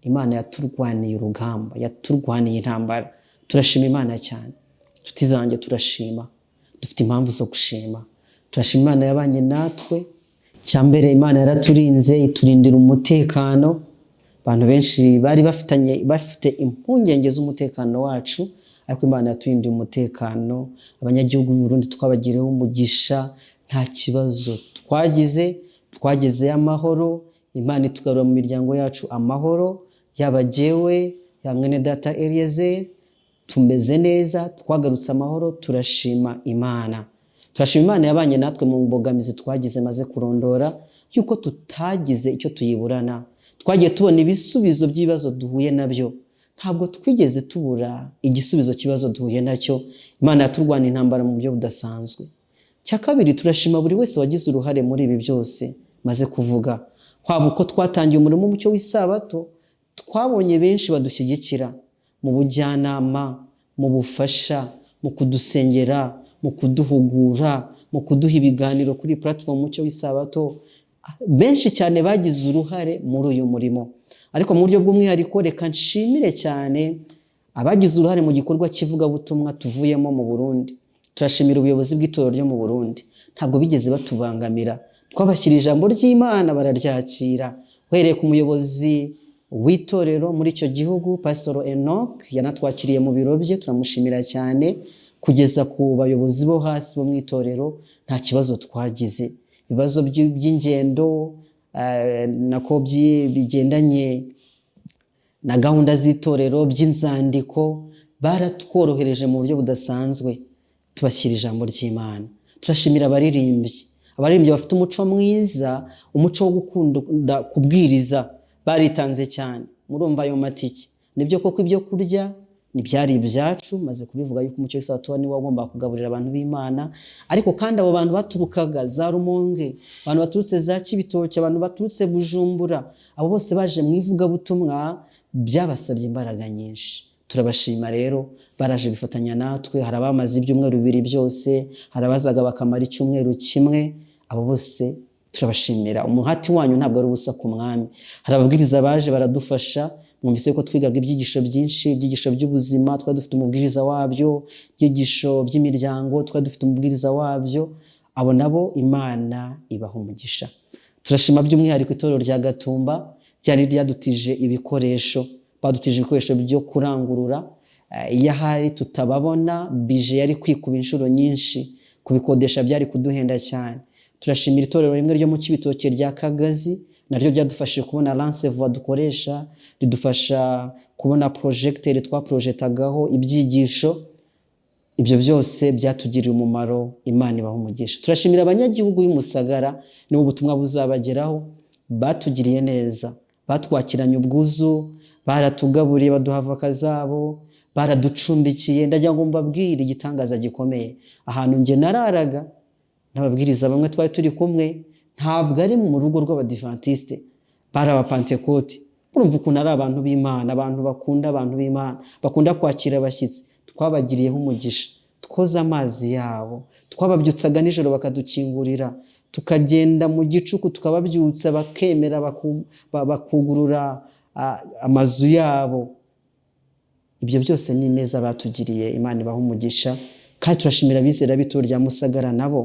Imana yaturwaniye urugamba, yaturwaniye intambara. Turashima Imana cyane. Inshuti zanjye turashima, dufite impamvu zo gushima. Turashima Imana yabanye natwe. Cyambere Imana yaraturinze, iturindira umutekano. Abantu benshi bari bafite impungenge z'umutekano wacu, ariko Imana yaturindiye umutekano. Abanyagihugu b'u Burundi twabagireho umugisha, nta kibazo twagezeyo amahoro. Imana itugarura mu miryango yacu amahoro, yaba jewe ya mwene data Eliezer, tumeze neza, twagarutse amahoro. Turashima Imana. Turashima Imana yabanye natwe mu mbogamizi twagize maze kurondora, yuko tutagize icyo tuyiburana. Twagiye tubona ibisubizo by'ibibazo duhuye nabyo, ntabwo twigeze tubura igisubizo kibazo duhuye nacyo. Imana yaturwana intambara mu buryo budasanzwe. Cya kabiri, turashima buri wese wagize uruhare muri ibi byose maze kuvuga. Kwaba uko twatangiye umurimo mucyo w'isabato, twabonye benshi badushyigikira mu bujyanama, mu bufasha, mu kudusengera, mu kuduhugura, mu kuduha ibiganiro kuri platform mucyo w'isabato. Benshi cyane bagize uruhare muri uyu murimo. Ariko mu buryo bw'umwihariko reka nshimire cyane abagize uruhare mu gikorwa kivuga butumwa tuvuyemo mu Burundi. turashimira ubuyobozi bw'itorero ryo mu Burundi, ntabwo bigeze batubangamira, twabashyira ijambo ry'Imana bararyakira, uhereye ku muyobozi w'itorero muri icyo gihugu Pastor Enoch yanatwakiriye mu biro bye, turamushimira cyane, kugeza ku bayobozi bo hasi bo mu itorero nta kibazo twagize. Ibibazo by'ingendo nako bigendanye na gahunda z'itorero by'inzandiko baratworohereje mu buryo budasanzwe, tubashyira ijambo ry'Imana. Turashimira abaririmbyi bafite umuco mwiza, umuco wo gukunda kubwiriza, baritanze cyane. Murumva ayo matike, nibyo koko ibyo kurya nibyari ibyacu, maze kubivuga yuko umucyo w'isabato ni wo wagomba kugaburira abantu b'Imana, ariko kandi abo bantu baturukaga za Rumonge, abantu baturutse za Cibitoke, abantu baturutse Bujumbura, abo bose baje mu ivugabutumwa, byabasabye imbaraga nyinshi. Turabashima rero, baraje bifatanya natwe, hari abamaze ibyumweru 2 byose, hari abazaga bakamara icyumweru kimwe, abo bose turabashimira. Umuhati wanyu ntabwo ari ubusa ku mwami. Hari ababwiriza baje baradufasha, mwumvise ko twigaga ibyigisho byinshi, ibyigisho by'ubuzima twari dufite umubwiriza wabyo, ibyigisho by'imiryango twari dufite umubwiriza wabyo, abo nabo Imana ibaha umugisha. Turashima by'umwihariko itorero rya Gatumba ryari ryadutije ibikoresho, badutije ibikoresho byo kurangurura, iyo ahari tutababona bije yari kwikuba inshuro nyinshi, kubikodesha byari kuduhenda cyane. Turashimira itorero rimwe ryo mu Cibitoke rya Kagazi, naryo ryadufashije kubona Lancevoi dukoresha, ridufasha kubona projecteur twaprojetagaho ibyigisho. Ibyo byose byatugiriye umumaro, Imana ibaha umugisha. Turashimira abanyagihugu y'Umusagara, nibo ubutumwa buzabageraho, batugiriye neza, batwakiranye ubwuzu, baratugaburiye baduha avoka zabo, baraducumbikiye. Ndagira ngo mbabwire igitangaza gikomeye, ahantu nge nararaga n'ababwiriza bamwe twari turi kumwe, ntabwo ari mu rugo rw'Abadiventiste, bari Abapantekote. Urumva ukuntu ari abantu b'Imana, abantu bakunda abantu b'Imana, bakunda kwakira abashyitsi. Twabagiriyeho umugisha, twoza amazi yabo, twababyutsaga nijoro bakadukingurira, tukagenda mu gicuku tukababyutsa bakemera, bakugurura amazu yabo. Ibyo byose ni neza batugiriye, Imana ibaha umugisha. Kandi turashimira abizera b'itorero rya Musagara, nabo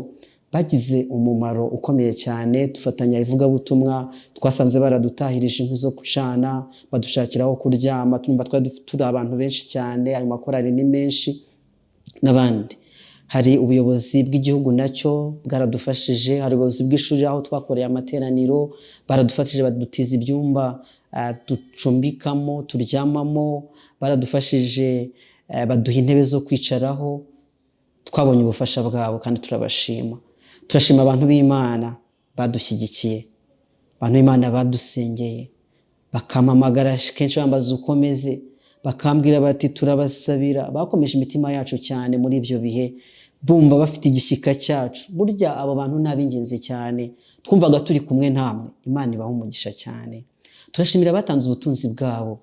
bagize umumaro ukomeye cyane. Dufatanya ivugabutumwa, twasanze baradutahirije inkwi zo gucana, badushakiraho kuryama, tumva twari turi abantu benshi cyane, ayo makorari ni menshi n'abandi. Hari ubuyobozi bw'igihugu nacyo bwaradufashije, hari ubuyobozi bw'ishuri aho twakoreye amateraniro, baradufashije badutiza ibyumba ducumbikamo, turyamamo, baradufashije baduha intebe zo kwicaraho. Twabonye ubufasha bwabo kandi turabashima. Turashima abantu b'Imana badushyigikiye, abantu b'Imana badusengeye, bakampamagara kenshi bambaza uko meze, bakambwira bati turabasabira. Bakomeje imitima yacu cyane muri ibyo bihe, bumva bafite igishyika cyacu. Burya abo bantu ni ab'ingenzi cyane, twumvaga turi kumwe namwe. Imana ibaha umugisha cyane. Turashimira batanze ubutunzi bwabo.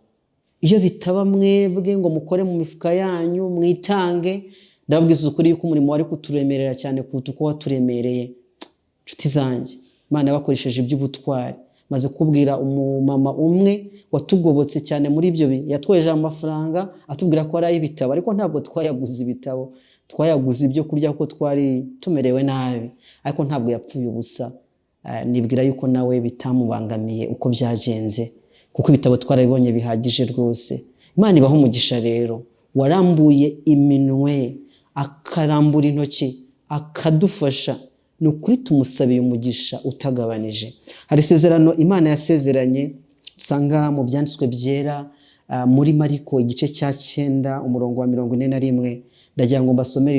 Iyo bitaba mwebwe ngo mukore mu mifuka yanyu mwitange, ndababwiza ukuri yuko umurimo wari kuturemerera cyane kuruta uko waturemereye. Nshuti zanjye, Imana yabakoresheje iby'ubutwari. Maze kubwira umumama umwe watugobotse cyane muri ibyo bihe, yatweje amafaranga atubwira ko ari ibitabo, ariko ntabwo twayaguze ibitabo, twayaguze ibyo kurya kuko twari tumerewe nabi. Ariko ntabwo yapfuye ubusa. Nibwira yuko nawe bitamubangamiye uko byagenze, kuko ibitabo twarabibonye bihagije rwose. Imana ibaha umugisha rero, warambuye iminwe, akarambura intoki, akadufasha. Ni ukuri tumusabiye umugisha utagabanije. Hari isezerano Imana yasezeranye, usanga mu byanditswe byera, muri Mariko igice cya 9 umurongo wa 41. Ndagira ngo mbasomere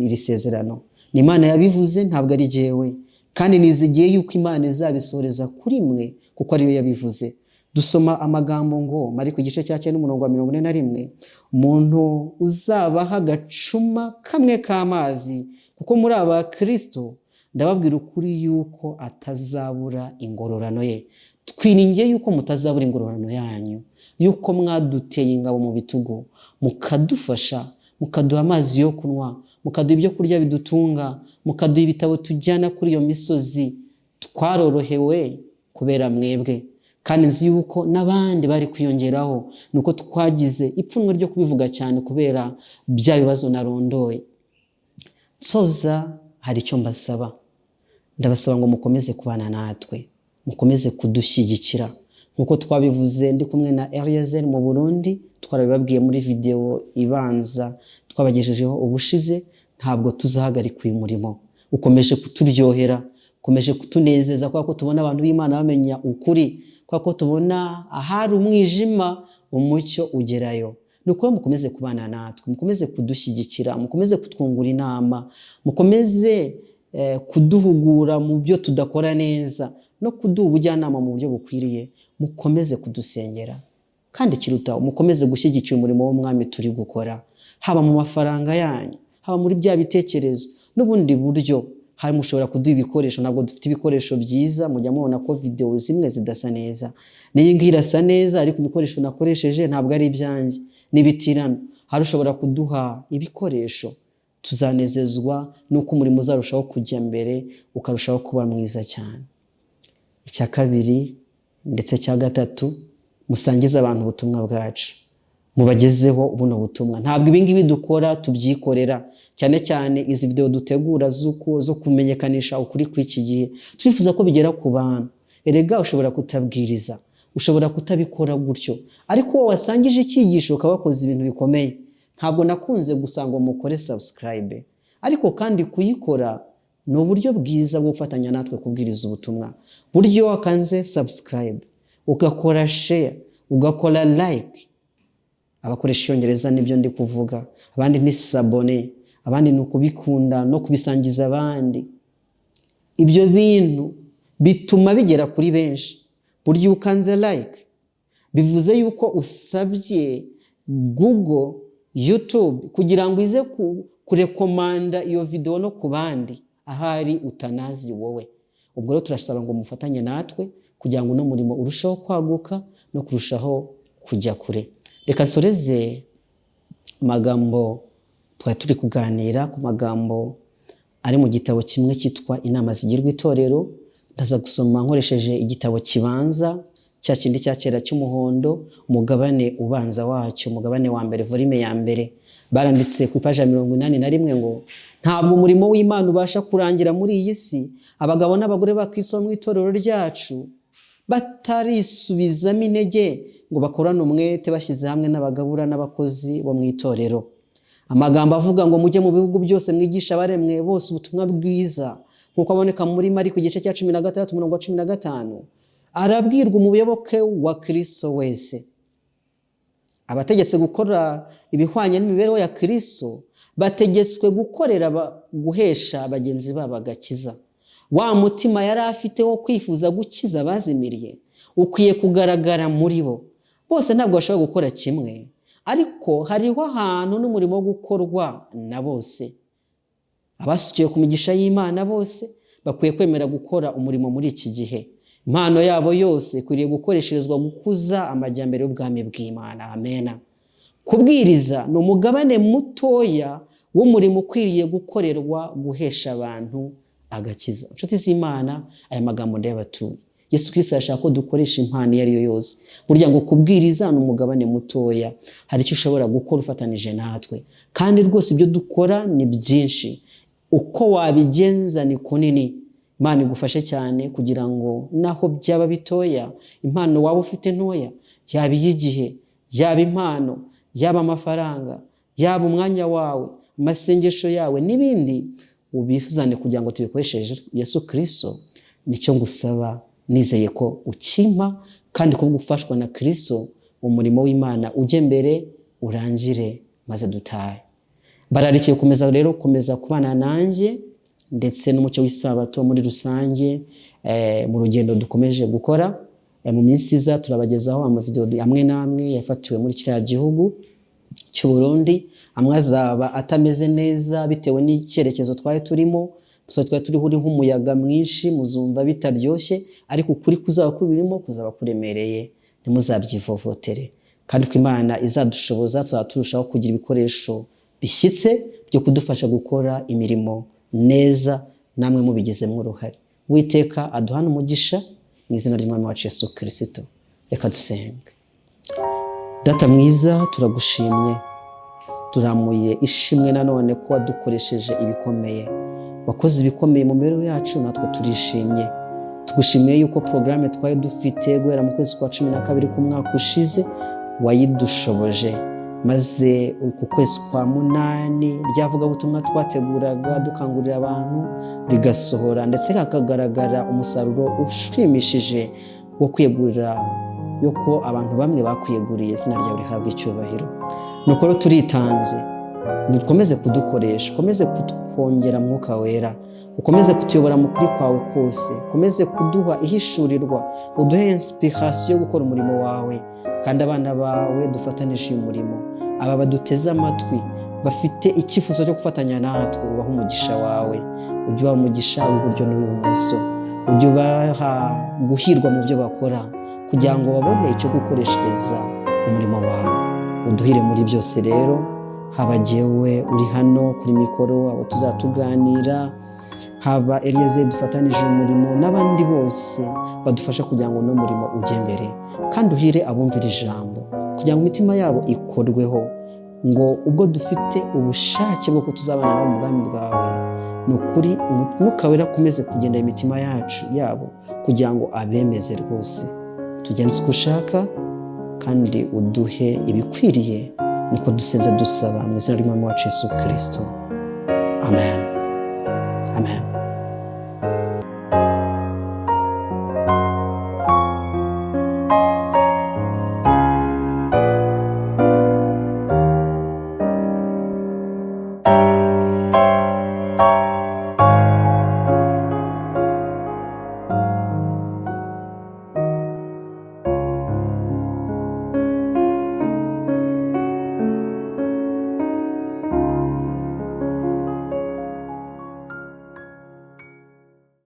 iri sezerano. Ni Imana yabivuze, ntabwo ari jyewe, kandi nizigiye yuko Imana izabisohoreza kuri mwe, kuko ariyo yabivuze. Dusoma amagambo ngo Mariko igice cya 9 umurongo wa 41, umuntu uzabaha agacuma kamwe k'amazi, kuko muri aba Kristo ndababwira ukuri yuko atazabura ingororano ye. Twiringiye yuko mutazabura ingororano yanyu, yuko mwaduteye ingabo mu bitugu, mukadufasha, mukaduha amazi yo kunywa, mukaduha ibyo kurya bidutunga, mukaduha ibitabo tujyana kuri iyo misozi. Twarorohewe kubera mwebwe, kandi nzi yuko n'abandi bari kwiyongeraho, nuko twagize ipfunwe ryo kubivuga cyane kubera bya bibazo narondoye. nsoza hari icyo mbasaba. Ndabasaba ngo mukomeze kubana natwe, mukomeze kudushyigikira nkuko twabivuze ndi kumwe na Eliezer mu Burundi. Twarabibabwiye muri video ibanza twabagejejeho ubushize. Ntabwo tuzahagarika uyu murimo, ukomeje kuturyohera, ukomeje kutunezeza kuko tubona abantu b'Imana bamenya ukuri, kuko tubona ahari umwijima umucyo ugerayo. Nuko mukomeze kubana natwe, mukomeze kudushyigikira, mukomeze kutwungura inama, mukomeze kuduhugura mu byo tudakora neza no kuduha ubujyanama mu buryo bukwiriye. Mukomeze kudusengera kandi kiruta mukomeze gushyigikira umurimo w'Umwami turi gukora, haba mu mafaranga yanyu, haba muri bya bitekerezo n'ubundi buryo. Hari mushobora kuduha ibikoresho, ntabwo dufite ibikoresho byiza, mujya mubona ko video zimwe zidasa neza. Niyi ngiyi irasa neza ariko ibikoresho nakoresheje ntabwo ari ibyanjye, nibitirano. Hari ushobora kuduha ibikoresho, tuzanezezwa nuko umurimo uzarushaho kujya mbere ukarushaho kuba mwiza cyane. Icya kabiri ndetse cya gatatu, musangize abantu ubutumwa bwacu, mubagezeho buno butumwa. Ntabwo ibingibi dukora tubyikorera, cyane cyane izi video dutegura zo kumenyekanisha ukuri kw'iki gihe, turifuza ko bigera ku bantu. Erega ushobora kutabwiriza, ushobora kutabikora gutyo, ariko wasangije icyigisho ukaba wakoze ibintu bikomeye. Ntabwo nakunze gusanga mukore subscribe, ariko kandi kuyikora ni uburyo bwiza bwo gufatanya natwe kubwiriza ubutumwa. Buryo wakanze subscribe, ugakora share, ugakora like. Abakoresha Icyongereza nibyo ndi kuvuga, abandi ni s'abonner, abandi ni ukubikunda no kubisangiza abandi. Ibyo bintu bituma bigera kuri benshi. Buryo ukanze like bivuze yuko usabye Google, YouTube kugira ngo ize kurekomanda iyo video no ku bandi ahari utanazi wowe. Ubwo rero turasaba ngo mufatanye natwe kugira ngo no murimo urushaho kwaguka no kurushaho kujya kure. Reka nsoreze magambo twari turi kuganira ku magambo ari mu gitabo kimwe cyitwa Inama zigirwa itorero. Ndaza gusoma nkoresheje igitabo kibanza cya kindi cya kera cy'umuhondo, umugabane ubanza wacyo, umugabane wa mbere, volume ya mbere. Baranditse ku ipaji 81 ngo ntabwo umurimo w'Imana ubasha kurangira muri iyi si abagabo n'abagore bakristo mu itorero ryacu batarisubizamo intege ngo bakorane umwete bashyize hamwe n'abagabura n'abakozi bo mu itorero. Amagambo avuga ngo mujye mu bihugu byose mwigisha abaremwe bose ubutumwa bwiza, nkuko aboneka muri Mariko igice cya 16:15. Arabwirwa umuyoboke wa Kristo wese. Abategetse gukora ibihwanye n'imibereho ya Kristo bategetswe gukorera guhesha bagenzi babo agakiza. Wa mutima yari afite wo kwifuza gukiza abazimiriye ukwiye kugaragara muri bo. Bose ntabwo bashobora gukora kimwe, ariko hariho ahantu n'umurimo wo gukorwa na bose. Abasukiye ku migisha y'Imana bose bakwiye kwemera gukora umurimo muri iki gihe. Impano yabo yose ikwiriye gukoresherezwa gukuza amajyambere y'ubwami bw'Imana. Amena. Kubwiriza ni umugabane mutoya w'umurimo ukwiriye gukorerwa guhesha abantu agakiza. Inshuti z'Imana, aya magambo ndayabatuye. Yesu Kristo ashaka ko dukoresha impano iyo ari yo yose. Burya ngo kubwiriza ni umugabane mutoya, hari icyo ushobora gukora ufatanije natwe, kandi rwose ibyo dukora ni byinshi. Uko wabigenza ni kunini. Imana igufashe cyane kugira ngo naho byaba bitoya, impano waba ufite ntoya, yaba iy'igihe, yaba impano, yaba amafaranga, yaba umwanya wawe, amasengesho yawe n'ibindi, ubifuzane kugira ngo tubikoresheje Yesu Kristo. Nicyo ngusaba, nizeye ko ukimpa kandi ko gufashwa na Kristo umurimo w'Imana ujye mbere urangire maze dutahe. Bararikiye kumeza rero kumeza kubana nanjye ndetse n'umucyo w'isabato muri rusange mu rugendo dukomeje gukora. Mu minsi iza turabagezaho amavideo amwe namwe yafatiwe muri kiriya gihugu cy'u Burundi. Amwe azaba atameze neza bitewe n'icyerekezo twaye turimo. Gusa twari turi nk'umuyaga mwinshi, muzumva bitaryoshye, ariko ukuri kuzaba kubirimo kuzaba kuremereye, ntimuzabyivovotere. Kandi ko Imana izadushoboza tuzaturushaho kugira ibikoresho bishyitse byo kudufasha gukora imirimo neza, namwe mubigizemo uruhare. Uwiteka aduhana umugisha mu izina ry'Umwami wacu Yesu Kristo. Reka dusenge. Data mwiza, turagushimye turamuye ishimwe nanone ko wadukoresheje ibikomeye, wakoze ibikomeye mu mibereho yacu, natwe turishimye. Tugushimiye yuko porogaramu twari dufite guhera mu kwezi kwa 12 k'umwaka ushize wayidushoboje, maze ku kwezi kwa 8 ryavugabutumwa twateguraga dukangurira abantu rigasohora, ndetse hakagaragara umusaruro ushimishije wo kwiyegurira, yuko abantu bamwe bakwiyeguriye, izina ryawe rihabwa icyubahiro. Nuko rero turitanze, ukomeze kudukoresha, ukomeze kutwongera Mwuka Wera, ukomeze kutuyobora mu kuri kwawe kose, ukomeze kuduha ihishurirwa, uduhe inspiration yo gukora umurimo wawe, kandi abana bawe dufatanije uyu murimo, aba baduteze amatwi bafite icyifuzo cyo gufatanya natwe, ubaha umugisha wawe, ujye ubaha umugisha w'iburyo n'uw'ibumoso, ujye ubaha guhirwa mu byo bakora, kugira ngo babone icyo gukoreshereza umurimo wawe. Uduhire muri byose rero, haba jyewe uri hano kuri mikoro, abo tuzatuganira, haba Eliezer dufatanije umurimo, n'abandi bose badufasha kugira ngo no murimo ujye mbere, kandi uhire abumvira ijambo kugira ngo imitima yabo ikorweho, ngo ubwo dufite ubushake bwo kutuzabana nabo mu bwami bwawe, ni ukuri Umwuka Wera akomeze kugenda imitima yacu yabo, kugira ngo abemeze rwose. Tugenze uko ushaka, kandi uduhe ibikwiriye, niko dusenze dusaba mu izina ry'Umwami wacu Yesu Kristo. Amen. Amen.